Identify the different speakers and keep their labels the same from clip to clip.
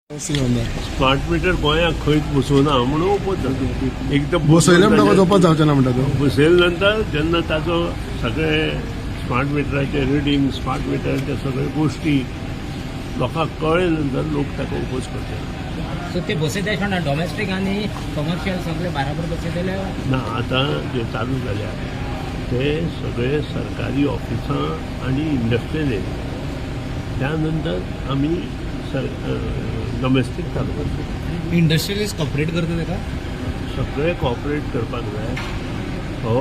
Speaker 1: Smart meter गोंयाक खंयच बसोवना म्हणून ओपोजन एकदम
Speaker 2: बसयले म्हणटा जोपास जावचें ना म्हणटा तो
Speaker 1: बसयले नंतर जेन्ना ताजो सगळे स्मार्ट मिटराचे रिडींग स्मार्ट मिटराचे सगळे गोष्टी लोकांक कळ्ळे नंतर लोक ताका ओपोज करतात.
Speaker 3: सो ते बसयता आसतना डॉमेस्टीक आनी कमर्शियल सगळे बराबर बसयतले
Speaker 1: ना आतां जे चालू जाल्या ते सगळे सरकारी ऑफिसां आनी इंडस्ट्रियल एरिया त्या नंतर आमी डोमेस्टीक चालू करता.
Speaker 4: इंडस्ट्रियलिस्ट कॉपरेट करता ताका
Speaker 1: सगळे कॉपरेट करपाक जाय. हो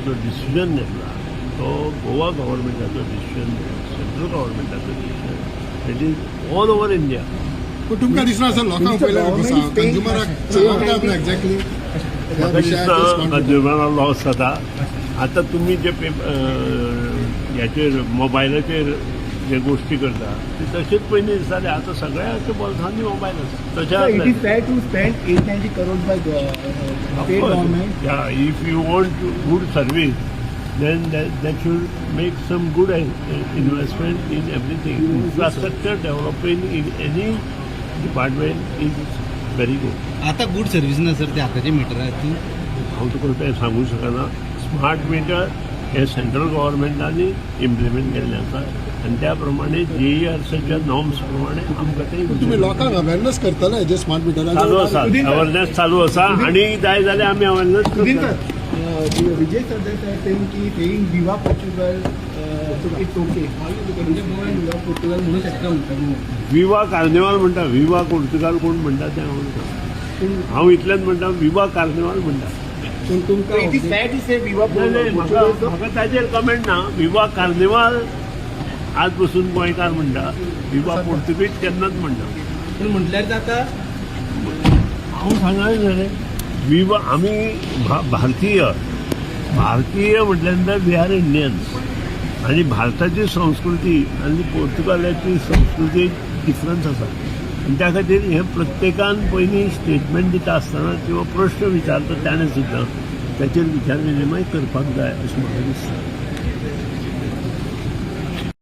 Speaker 1: जो डिसिजन घेतला तो गोवा गव्हर्मेंटाचो डिसिजन सेंट्रल गव्हर्मेंटाचो decision it is all over India.
Speaker 2: पूण तुमकां दिसना सर लोकांक पयलें कंज्युमराक सांगतात ना एक्झॅक्टली
Speaker 1: म्हाका दिसता कंज्युमराक लॉस जाता. आतां तुमी जे ह्याचेर मोबायलाचेर जे गोष्टी करता ते तशेंच पयलीं दिसताले. आतां सगळ्यांच्या बोल्सांनी मोबायल आसा तशें
Speaker 5: It is fair to spend 890 crores by the state government.
Speaker 1: Yeah, if you want good service, then that should make some good investment in everything. Infrastructure developing in any department is very good.
Speaker 4: आता good service ना sir ते आतांच्या मिटराची
Speaker 1: हांव तुका तें सांगूंक शकना. Smart meter हे central गव्हर्मेंटानी implement केल्लें आसा आनी त्या प्रमाणे JERCच्या नॉर्म्स प्रमाणे तुमकां ते
Speaker 2: तुम्ही लोकांक अवेरनेस करतले जे स्मार्ट
Speaker 1: चालू
Speaker 2: मिटराचेर
Speaker 1: आसा. अवेरनेस चालू आसा आनी जाय जाल्यार आमी अवेरनेस करता.
Speaker 5: Vijay Sardar are saying ki saying Viva Portugal, so it's okay. How you look at it? Viva Portugal म्हणू शकता म्हणतात.
Speaker 1: विवा कार्निवाल म्हणटा. विवा पोर्तुगाल कोण म्हणटा तें हांव म्हणटा. हांव इतल्यान म्हणटा विवा कार्निवाल म्हणटा.
Speaker 5: पण तुमकां it is fair to say Viva Portugal.
Speaker 1: म्हाका ताचेर कमेंट ना. विवा कार्निवाल आज पसून गोंयकार म्हणटा. विवा पोर्तुगीज केन्नाच म्हणटा.
Speaker 5: पण म्हटल्यार जाता
Speaker 1: हांव सांगाय जालें विवा आमी भारतीय म्हटल्या नंतर वी आर इंडियन्स आनी भारताची संस्कृती आनी पोर्तुगालाची संस्कृती डिफरन्स आसा. आनी त्या खातीर हें प्रत्येकान पयलीं स्टेटमेंट दिता आसतना किंवा प्रश्न विचारता ताणें सुद्दां ताचेर विचार विनिमय करपाक जाय अशें म्हाका दिसता.